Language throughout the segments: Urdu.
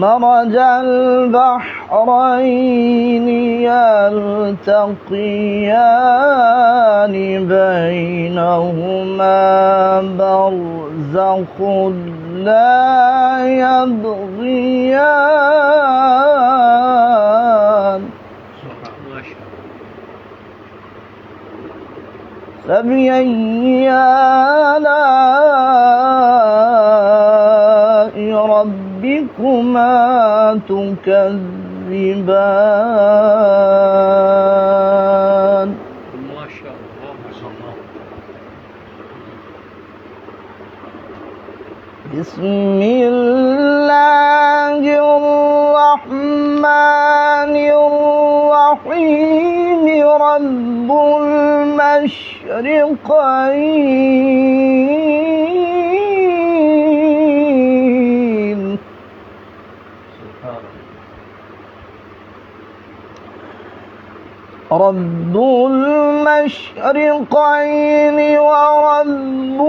مرج البحرين يلتقيان بينهما برزخ لا يبغيان فبأي آلاء ربكما تكذبان. ما شاء الله ما شاء الله. بسم الله الرحمن الرحيم. رب المشرقين رب المشرقين ورب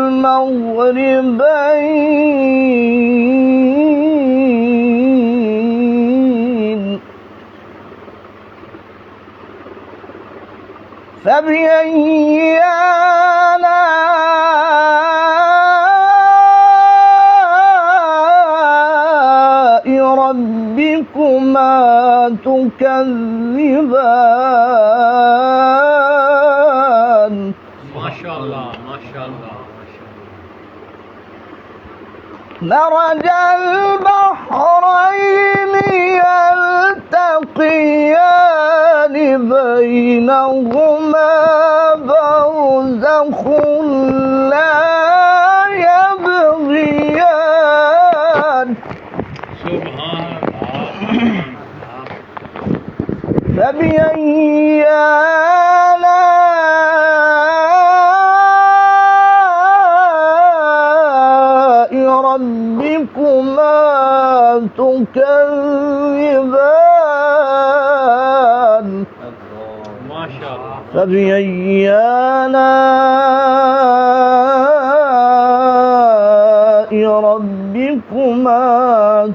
المغربين. فبأي آلاء ربكما تكذبان. ما شاء الله ما شاء الله. مرج البحرين يلتقيان بينهما برزخ لا يبغيان. سبحان الله. فبأي آلاء ربكما تكذبان. ما شاء الله. فبأي آلاء ربكما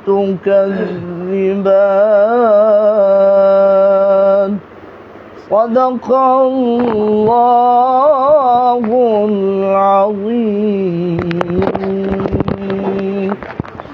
تكذبان. صدق الله العظيم.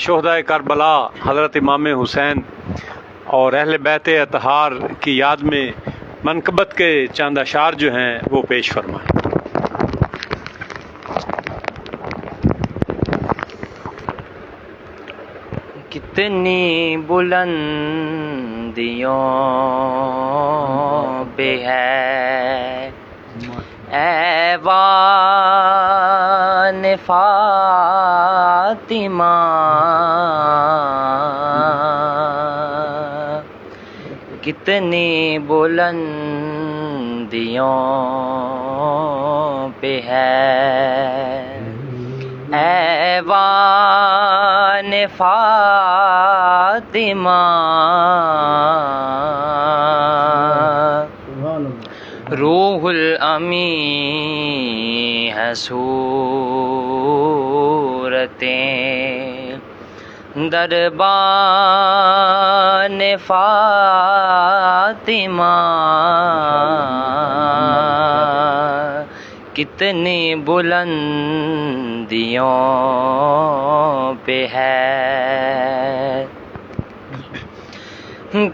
شہدائے کربلا حضرت امام حسین اور اہل بیت اطہار کی یاد میں منقبت کے چند اشعار جو ہیں وہ پیش فرمائیں۔ کتنی بلندیوں پہ ہے ایوان فاطمہ، کتنی بلندیوں پہ ہے ایوان فاطمہ، روح الامین ہے صورتیں دربان فاطمہ، کتنی بلندیوں پہ ہے،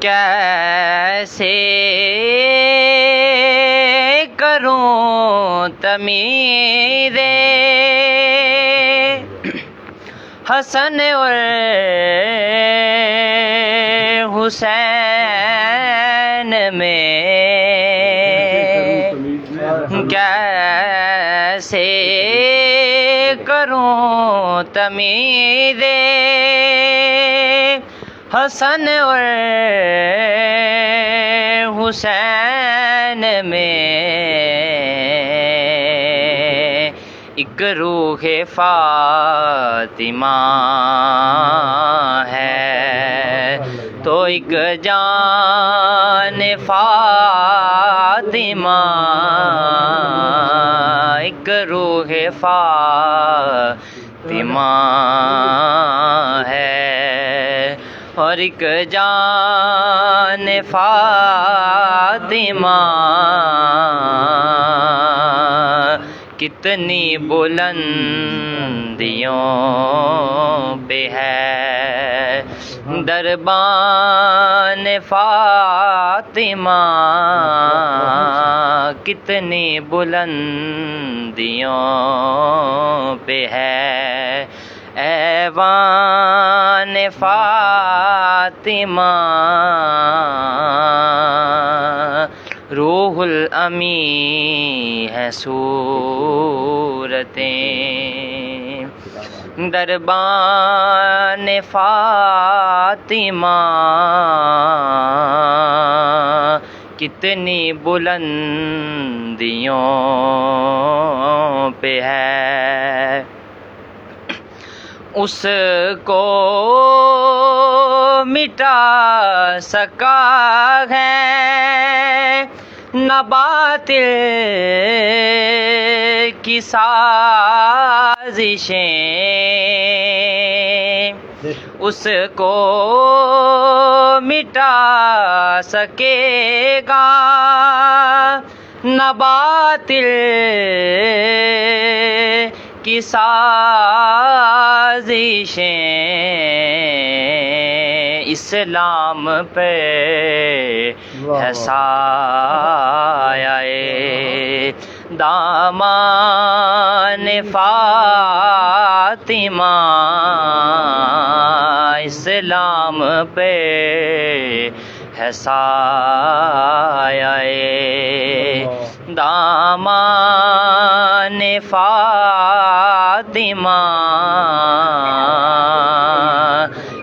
کیسے کروں تعمیر حسن اور حسین میں، کیسے کروں تعمیر حسن اور حسین میں، ایک روح فاطمہ ہے تو ایک جان فاطمہ، ایک روح فاطمہ ہے اور ایک جان فاطمہ، کتنی بلندیوں پہ ہے دربان فاطمہ، کتنی بلندیوں پہ ہے ایوان فاطمہ، روح الامین ہے صورتیں دربان فاطمہ، کتنی بلندیوں پہ ہے، اس کو مٹا سکا ہے نہ باطل کی سازشیں، اس کو مٹا سکے گا نہ باطل کی سازشیں، اسلام پہ ہے سایہ دامان فاطمہ، اسلام پہ ہے سایہ دامان فاطمہ،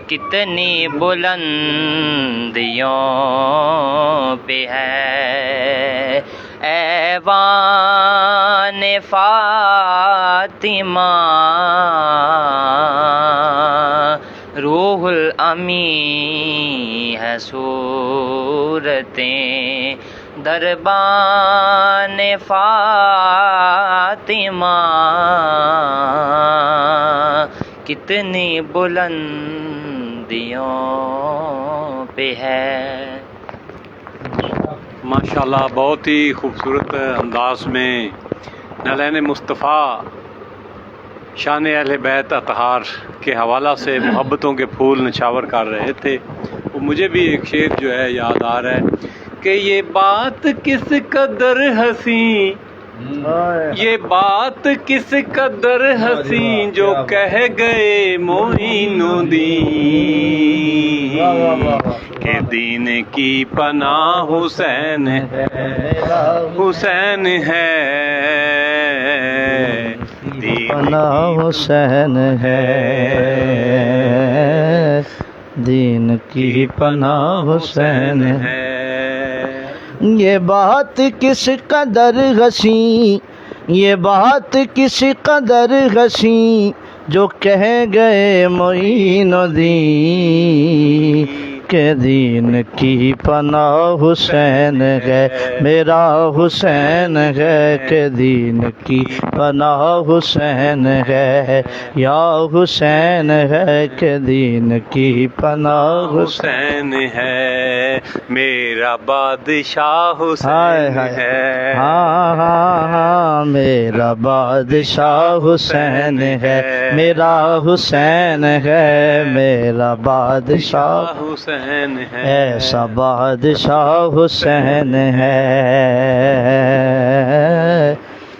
کتنی بلندیوں پہ ہے ایوان فاطمہ، روح الامین ہے صورتیں دربان فاطمہ، کتنی بلندیوں پہ ہے۔ ماشاءاللہ بہت ہی خوبصورت انداز میں نالین مصطفیٰ شان اہل بیت اطہار کے حوالہ سے محبتوں کے پھول نچھاور کر رہے تھے، وہ مجھے بھی ایک شعر جو ہے یاد آ رہا ہے کہ یہ بات کس قدر حسین، یہ بات کس قدر حسین جو کہہ گئے معین الدین کہ دین کی پناہ حسین حسین ہے، پناہ حسین ہے، دین کی پناہ حسین ہے۔ یہ بات کس قدر حسین، یہ بات کس قدر حسین جو کہہ گئے معین الدین کہ دین کی پناہ حسین ہے، میرا حسین ہے کہ دین کی پناہ حسین ہے، یا حسین ہے کہ دین کی پناہ حسین ہے، میرا بادشاہ حسین ہے، ہاں ہاں ہاں، میرا بادشاہ حسین ہے، میرا حسین ہے، میرا بادشاہ حسین ہے، ایسا بادشاہ حسین ہے،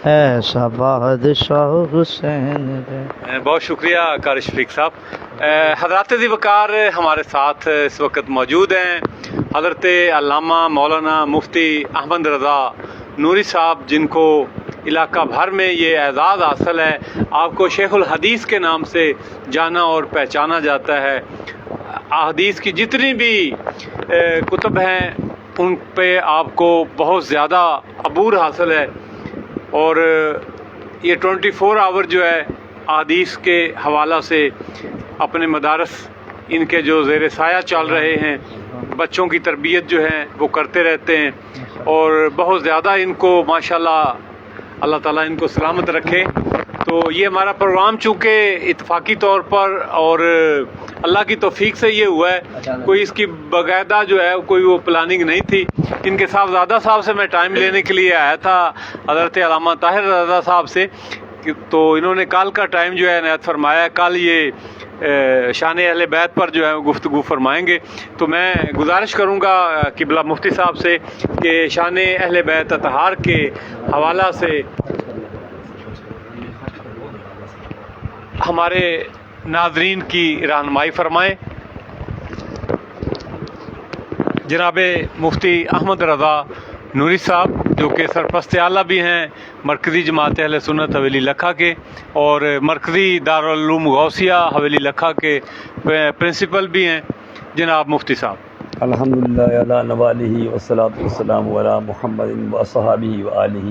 ایسا بادشاہ حسین ہے۔ بہت شکریہ قاری شفیق صاحب۔ حضرات ذی وقار ہمارے ساتھ اس وقت موجود ہیں حضرت علامہ مولانا مفتی احمد رضا نوری صاحب، جن کو علاقہ بھر میں یہ اعزاز حاصل ہے، آپ کو شیخ الحدیث کے نام سے جانا اور پہچانا جاتا ہے۔ احادیث کی جتنی بھی کتب ہیں ان پہ آپ کو بہت زیادہ عبور حاصل ہے، اور یہ 24 آور جو ہے احادیث کے حوالہ سے اپنے مدارس ان کے جو زیر سایہ چل رہے ہیں، بچوں کی تربیت جو ہے وہ کرتے رہتے ہیں، اور بہت زیادہ ان کو ماشاءاللہ اللہ تعالیٰ ان کو سلامت رکھے۔ تو یہ ہمارا پروگرام چونکہ اتفاقی طور پر اور اللہ کی توفیق سے یہ ہوا ہے، کوئی اس کی باقاعدہ جو ہے کوئی وہ پلاننگ نہیں تھی۔ ان کے صاحبزادہ صاحب سے میں ٹائم لینے کے لیے آیا تھا، حضرت علامہ طاہر رضا صاحب سے، تو انہوں نے کل کا ٹائم جو ہے عنایت فرمایا ہے، کل یہ شان اہل بیت پر جو ہے گفتگو فرمائیں گے۔ تو میں گزارش کروں گا قبلہ مفتی صاحب سے کہ شان اہل بیت اطہار کے حوالہ سے ہمارے ناظرین کی رہنمائی فرمائیں۔ جناب مفتی احمد رضا نوری صاحب، جو کہ سرپرست اعلیٰ بھی ہیں مرکزی جماعت اہل سنت حویلی لکھا کے، اور مرکزی دارالعلوم غوثیہ حویلی لکھا کے پرنسپل بھی ہیں، جناب مفتی صاحب۔ الحمدللہ علی نوالہ والصلاۃ والسلام علی محمد وصحابہ وآلہ،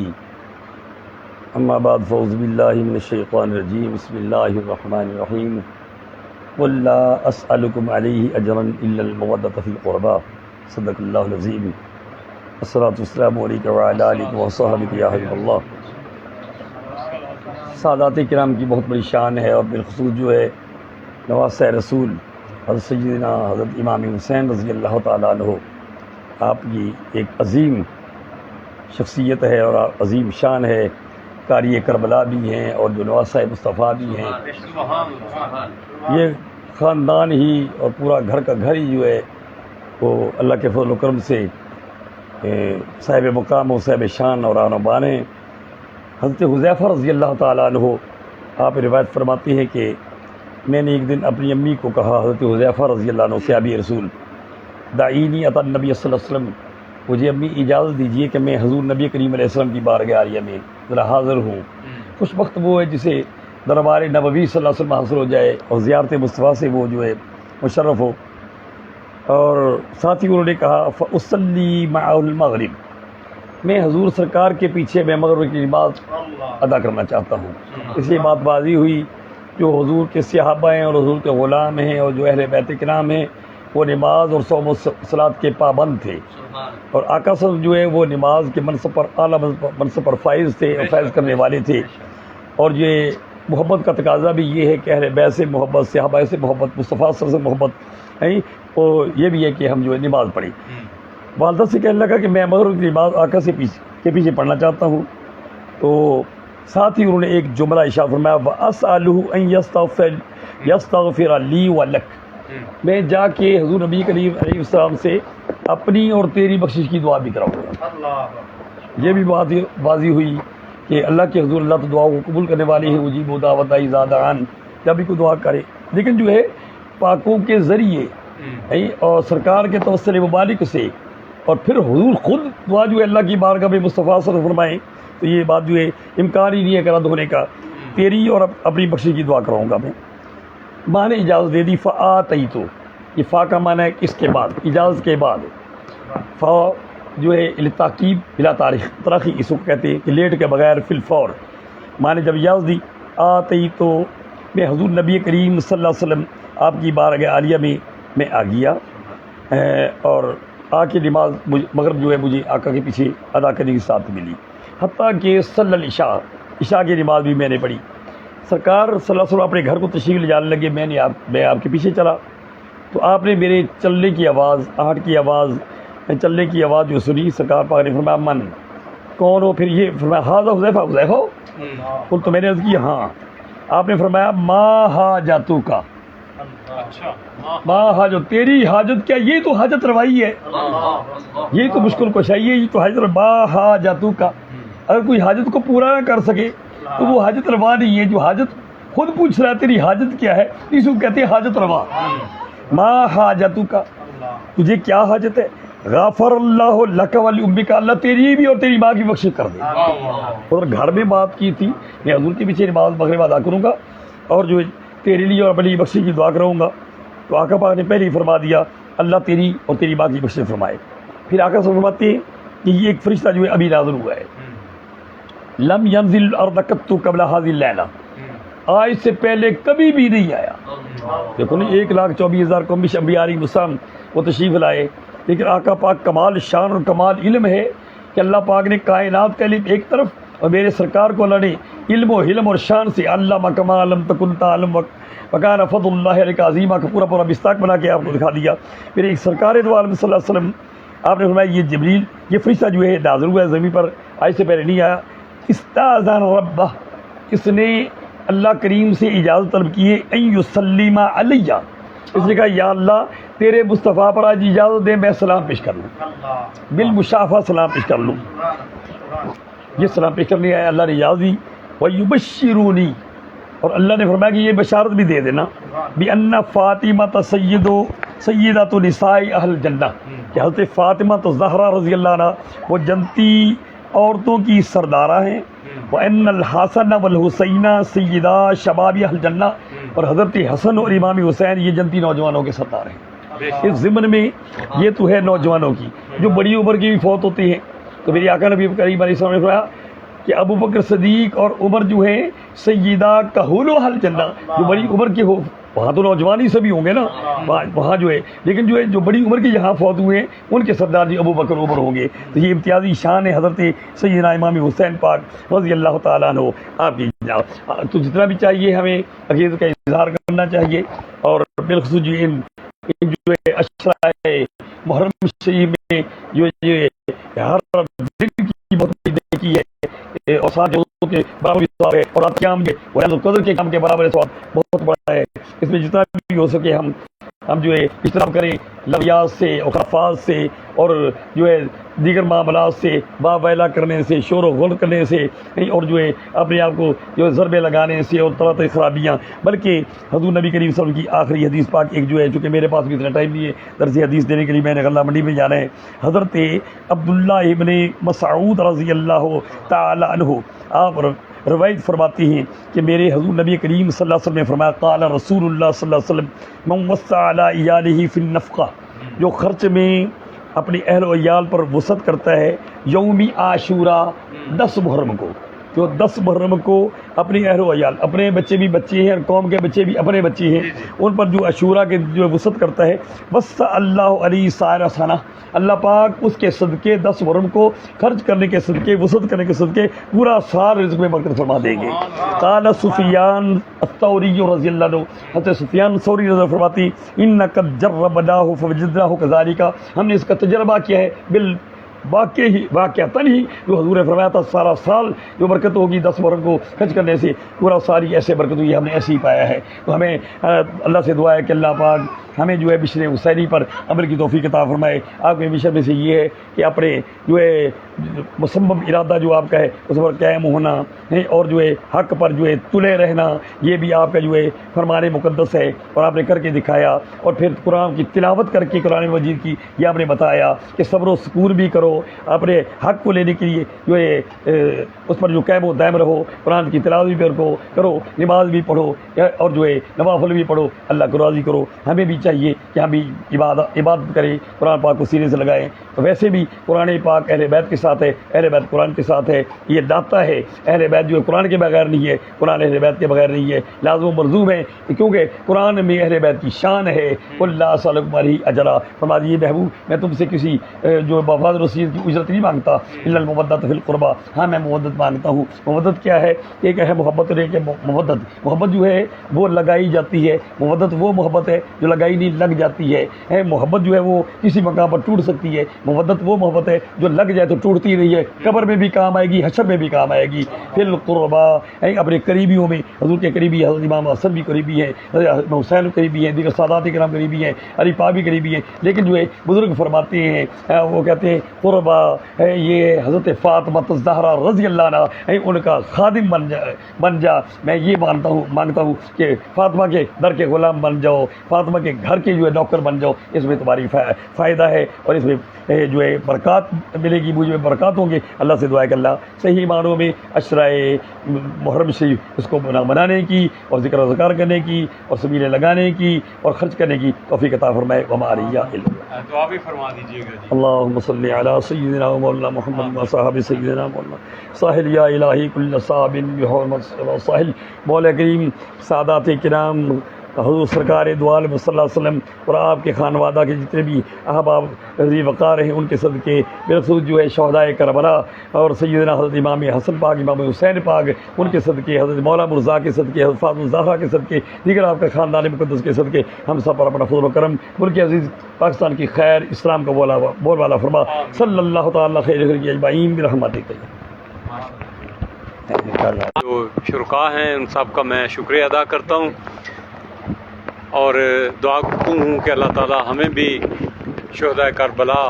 اما بعد فاعوذ باللہ من الشیطان الرجیم، بسم اللہ الرحمن الرحیم، قل لا اسألکم علیہ اجرا الا المودۃ فی القربى، صدق اللہ العظیم۔ الصلاۃ والسلام علیک وعلی آلک وصحبک یا حبیب اللہ۔ سادات کرام کی بہت بڑی شان ہے، اور بالخصوص جو ہے نواسہ رسول حضرت سیدنا حضرت امام حسین رضی اللہ تعالیٰ عنہ، آپ کی ایک عظیم شخصیت ہے اور عظیم شان ہے، قاری کربلا بھی ہیں اور جو نواسہ مصطفیٰ بھی ہیں۔ یہ خاندان ہی اور پورا گھر کا گھر ہی جو ہے وہ اللہ کے فضل و کرم سے صاحب مقام و صاحب شان اور آن و بان ہیں۔ حضرت حذیفہ رضی اللہ تعالیٰ عنہ آپ روایت فرماتے ہیں کہ میں نے ایک دن اپنی امی کو کہا، حضرت حذیفہ رضی اللہ عنہ صحابی رسول، دعینی اتی النبی صلی اللہ علیہ وسلم، مجھے امی اجازت دیجیے کہ میں حضور نبی کریم علیہ السلام کی بارگاہ عالیہ میں ذرا حاضر ہوں۔ خوش بخت وہ ہے جسے دربار نبوی صلی اللہ علیہ وسلم حاصل ہو جائے اور زیارت مصطفیٰ سے وہ جو ہے مشرف ہو۔ اور ساتھ ہی انہوں نے کہا فاصلی مع المغرب، میں حضور سرکار کے پیچھے میں مغرب کی نماز ادا کرنا چاہتا ہوں۔ اس لیے بات بازی ہوئی، جو حضور کے صحابہ ہیں اور حضور کے غلام ہیں اور جو اہل بیت کرام ہیں وہ نماز اور صوم و صلاۃ کے پابند تھے، اور آقا صلی اللہ علیہ وسلم جو ہے وہ نماز کے منصب پر اعلیٰ منصب پر فائز تھے اور فائز کرنے والے تھے۔ اور یہ محبت کا تقاضا بھی یہ ہے کہ اہل بیت سے محبت، صحابہ سے محبت، مصطفیٰ صلی اللہ علیہ وسلم سے محبت ہے، اور یہ بھی ہے کہ ہم جو ہے نماز پڑھیں۔ والدہ سے کہنے لگا کہ میں مغرب کی نماز آقا کے پیچھے پڑھنا چاہتا ہوں۔ تو ساتھ ہی انہوں نے ایک جملہ ارشاد فرمایا وَأَسْأَلُهُ أَن يَسْتَغْفِرَ لِي وَلَكَ، میں جا کے حضور نبی کریم علیہ السلام سے اپنی اور تیری بخشش کی دعا بھی کراؤں گا۔ یہ بھی بات واضح ہوئی کہ اللہ کے حضور اللہ تو دعا کو قبول کرنے والے ہیں، اجیب دعوت اذا دعان، جب بھی کوئی دعا کرے، لیکن جو ہے پاکوں کے ذریعے اور سرکار کے توسل مبارک سے، اور پھر حضور خود دعا جو ہے اللہ کی بارگاہ میں مصطفیٰ صلی اللہ علیہ وسلم فرمائیں، تو یہ بات جو ہے امکان ہی نہیں ہے کرا ہونے کا۔ تیری اور اپنی بخشش کی دعا کراؤں گا میں۔ ماں نے اجازت دے دی، فآتیتو، یہ فا کا معنی ہے اس کے بعد، اجازت کے بعد، فا جو ہے لتعقیب بلا تاریخ تراخی اس کو کہتے ہیں کہ لیٹ کے بغیر فی الفور۔ ماں نے جب اجازت دی، آتیتو، میں حضور نبی کریم صلی اللہ علیہ وسلم آپ کی بارگاہ عالیہ میں آ گیا، اور آ کے نماز مغرب جو ہے مجھے آقا کے پیچھے ادا کرنے کی ساتھ ملی، حتیٰ کہ صلی العشاء، عشاء کی نماز بھی میں نے پڑھی۔ سرکار صلی اللہ علیہ وسلم اپنے گھر کو تشریف لے جانے لگے، میں آپ کے پیچھے چلا، تو آپ نے میرے چلنے کی آواز، آہٹ کی آواز، چلنے کی آواز جو سنی، سرکار پاک نے فرمایا من، کون ہو؟ پھر یہ فرمایا ہاذا حذیفہ، حذیفہ ہو؟ قلت تو میں نے عرض کی ہاں۔ آپ نے فرمایا ما حاجتک، ما حاجت، تیری حاجت کیا؟ یہ تو حاجت روائی ہے، یہ تو مشکل کشائی ہے، یہ تو حاجت، ما حاجتک، اگر کوئی حاجت کو پورا نہ کر سکے تو وہ حاجت روا نہیں ہے۔ جو حاجت خود پوچھ رہا ہے تیری حاجت کیا ہے، اس کو کہتے ہیں حاجت روا۔ ما حاجتک، تجھے کیا حاجت ہے؟ غافر اللہ لک ولامک، اللہ تیری بھی اور تیری ماں کی بخشش کر دے۔ اور گھر میں بات کی تھی میں حضور کے پیچھے نماز مغرب ادا کروں گا اور جو تیرے لیے اور اپنی بخشش کی دعا کراؤں گا، تو آقا پاک نے پہلے ہی فرما دیا اللہ تیری اور تیری ماں کی بخشش فرمائے۔ پھر آقا سے فرماتے ہیں کہ یہ ایک فرشتہ جو ہے ابھی نازل ہوا ہے، لم ينزل الارض قط قبل هذه الليلہ، آج سے پہلے کبھی بھی نہیں آیا۔ دیکھو نا 1,24,000 کو انبیاء علیہ السلام وہ تشریف لائے، لیکن آقا پاک کمال شان اور کمال علم ہے کہ اللہ پاک نے کائنات کا علم ایک طرف، اور میرے سرکار کو اللہ نے علم و حلم اور شان سے علم کما لم تکن تعلم وکان فضل اللہ علیک عظیما کا پورا مستاق بنا کے آپ کو دکھا دیا۔ پھر ایک سرکار دو عالم صلی اللہ علیہ وسلم آپ نے فرمایا یہ جبریل، یہ فرشتہ جو ہے نازل ہوا ہے زمین پر، آج سے پہلے نہیں آیا۔ استاذن ربہ، اس نے اللہ کریم سے اجازت طلب کی ہے، ان یسلم علیہ، اس نے کہا یا اللہ تیرے مصطفیٰ پر آج اجازت دے میں سلام پیش کر لوں، بالمشافہ سلام پیش کر لوں۔ یہ سلام پیش کرنے آیا، اللہ نے اجازت دی۔ وَيُبَشِّرُونِي، اور اللہ نے فرمایا کہ یہ بشارت بھی دے دینا، بِأَنَّ فاطمہ سیدۃ نساء اہل الجنہ، کہ حضرت فاطمہ زہرا رضی اللہ عنہ وہ جنتی عورتوں کی سردارہ ہیں، وَأَنَّ الْحَسَنَ وَالْحُسَيْنَ سیدہ شباب اہل الجنہ، اور حضرت حسن اور امام حسین یہ جنتی نوجوانوں کے سردار ہیں۔ اس ضمن میں یہ تو ہے نوجوانوں کی، جو بڑی عمر کی بھی فوت ہوتی ہیں، تو میری آقا نبی کریم علیہ السلام نے فرمایا کہ ابو بکر صدیق اور عمر جو ہیں سیدہ کہول اہل جنہ، جو بڑی عمر کے ہو، وہاں تو نوجوانی سے بھی ہوں گے نا، وہاں جو ہے، لیکن جو ہے جو بڑی عمر کے یہاں فوت ہوئے ہیں ان کے سردار جی ابو بکر عمر ہوں گے۔ تو یہ امتیازی شان ہے حضرت سیدنا امام حسین پاک رضی اللہ تعالیٰ عنہ آپ کی۔ تو جتنا بھی چاہیے ہمیں عقیدت کا اظہار کرنا چاہیے، اور بالخصوص جو ان جو ہے عشرہ محرم شریف میں جو یہ ہر دن کی بہت بڑی کی ہے، اور ساتھ کے برابر ثواب ہے، اور رات قیام اور ليلۃ القدر کے کام کے برابر ثواب بہت بڑا ہے۔ اس میں جتنا بھی ہو سکے ہم جو ہے اجتناب کریں لغویات سے اور خرافات سے، اور جو ہے دیگر معاملات سے، با ویلا کرنے سے، شور و غل کرنے سے، اور جو ہے اپنے آپ کو جو ضربے لگانے سے اور طرح طرح خرابیاں، بلکہ حضور نبی کریم صلی اللہ علیہ وسلم کی آخری حدیث پاک ایک جو ہے، چونکہ میرے پاس بھی اتنا ٹائم نہیں ہے درس حدیث دینے کے لیے، میں نے غلہ منڈی میں جانا ہے۔ حضرت عبداللہ ابن مسعود رضی اللہ تعالی عنہ آپ روایت فرماتی ہیں کہ میرے حضور نبی کریم صلی اللہ علیہ وسلم نے فرمایا قال رسول اللہ صلی اللہ علیہ وسلم من وسع علی عیالہ فی النفقہ، جو خرچ میں اپنی اہل و عیال پر وسعت کرتا ہے یوم عاشورہ 10 محرم کو، جو 10 محرم کو اپنی اہل و عیال، اپنے بچے بھی بچے ہیں اور قوم کے بچے بھی اپنے بچے ہیں، ان پر جو عاشورہ کے جو وسعت کرتا ہے، وسع اللہ علی سائر سنہ، اللہ پاک اس کے صدقے 10 محرم کو خرچ کرنے کے صدقے، وسعت کرنے کے صدقے پورا سال رزق میں برکت فرما دیں گے۔ قال سفیان الثوری رضی اللہ عنہ، حضرت سفیان ثوری رضی اللہ فرماتی انک جربناہ فوجدناہ کذالک، ہم نے اس کا تجربہ کیا ہے واقعتاً ہی جو حضور نے فرمایا تھا سارا سال جو برکت ہوگی 10 محرم کو حج کرنے سے پورا ساری ایسے برکت ہوئی، ہم نے ایسے ہی پایا ہے۔ تو ہمیں اللہ سے دعا ہے کہ اللہ پاک ہمیں جو ہے بشر حسینی پر عمل کی توفیق عطا فرمائے۔ آپ کے مشن میں سے یہ ہے کہ اپنے جو ہے مصمم ارادہ جو آپ کا ہے اس پر قائم ہونا ہے، اور جو ہے حق پر جو ہے تلے رہنا، یہ بھی آپ کا جو ہے فرمان مقدس ہے، اور آپ نے کر کے دکھایا۔ اور پھر قرآن کی تلاوت کر کے قرآن مجید کی یہ آپ نے بتایا کہ صبر و سکون بھی کرو، اپنے حق کو لینے کے لیے جو ہے اس پر جو قائم و دائم رہو، قرآن کی تلاوت بھی کرو، نماز بھی پڑھو، اور جو ہے نوافل بھی پڑھو، اللہ کو راضی کرو۔ ہمیں بھی چاہیے کہ ہم بھی عبادت کریں، قرآن پاک کو سینے سے لگائیں۔ ویسے بھی قرآن پاک اہل بیت کے ساتھ ہے، اہل بیت قرآن کے ساتھ ہے، یہ داتا ہے۔ اہل بیت جو ہے قرآن کے بغیر نہیں ہے، قرآن اہل بیت کے بغیر نہیں ہے، لازم و ملزوم ہے، کیونکہ قرآن میں اہل بیت کی شان ہے۔ اللہ صلی اللہ علیہ اجرا، فرما دیجیے محبوب میں تم سے کسی جو وفاد رسید کی اجرت نہیں مانگتا، الا المودۃ فی القربہ، ہاں میں مودت مانگتا ہوں۔ مودت کیا ہے؟ ایک ہے محبت اور ایک ہے محبت جو ہے وہ لگائی جاتی ہے، محبت وہ محبت ہے جو لگائی نہیں لگ جاتی ہے۔ محبت جو ہے وہ کسی مقام پر ٹوٹ سکتی ہے، محبت وہ محبت ہے جو لگ جائے تو ٹوٹتی نہیں ہے، قبر میں بھی کام آئے گی، حشر میں بھی کام آئے گی۔ فی القربہ، اپنے قریبیوں میں حضور کے قریبی حضرت امام حسن بھی قریبی ہیں، حضرت حسین قریبی ہیں، دیگر سادات کرام قریبی ہیں، علی پاک بھی قریبی ہیں، لیکن جو ہے بزرگ فرماتے ہیں وہ کہتے ہیں قربہ یہ حضرت فاطمہ الزہرا رضی اللہ عنہ ان کا خادم بن جا۔ میں یہ مانگتا ہوں کہ فاطمہ کے در کے غلام بن جاؤ، فاطمہ کے گھر کے جو ہے نوکر بن جاؤ، اس میں تمہاری فائدہ ہے، اور اس میں جو ہے برکات ملے گی، مجھے برکات ہوں گے۔ اللہ سے دعا ہے کہ اللہ صحیح معنوں میں عشرۂ محرم شریف اس کو منانے کی اور ذکر و اذکار کرنے کی اور سبیلیں لگانے کی اور خرچ کرنے کی توفیق عطا فرمائے۔ وما علیہ الا دعا بھی فرما دیجیے گا جی۔ اللہم صلی علی سیدنا و مولانا محمد و صحابہ سیدنا مولانا ساحل یا الہی کل صاب بحرمت ساحل۔ مولا کریم سادات کرام حضور سرکار دو عالم صلی اللہ علیہ وسلم اور آپ کے خانوادہ کے جتنے بھی احباب ذی وقار ہیں ان کے صدقے، بالخصوص جو ہے شہدائے کربلا اور سیدنا حضرت امام حسن پاک، امام حسین پاک، ان کے صدقے، حضرت مولا مرزا کے صدقے، حضرت فاطمہ الزہرا کے صدقے، دیگر آپ کا خاندان مقدس کے صدقے ہم سب پر اپنا فضل و کرم ملک عزیز پاکستان کی خیر، اسلام کا بول والا فرما۔ صلی اللہ تعالیٰ خیر خلقہ اجمعین برحمتک۔ جو شرکاء ہیں ان سب کا میں شکریہ ادا کرتا ہوں، اور دعا کرتا ہوں کہ اللہ تعالیٰ ہمیں بھی شہدائے کربلا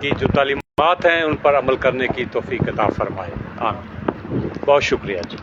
کی جو تعلیمات ہیں ان پر عمل کرنے کی توفیق عطا فرمائے۔ آمین۔ بہت شکریہ جی۔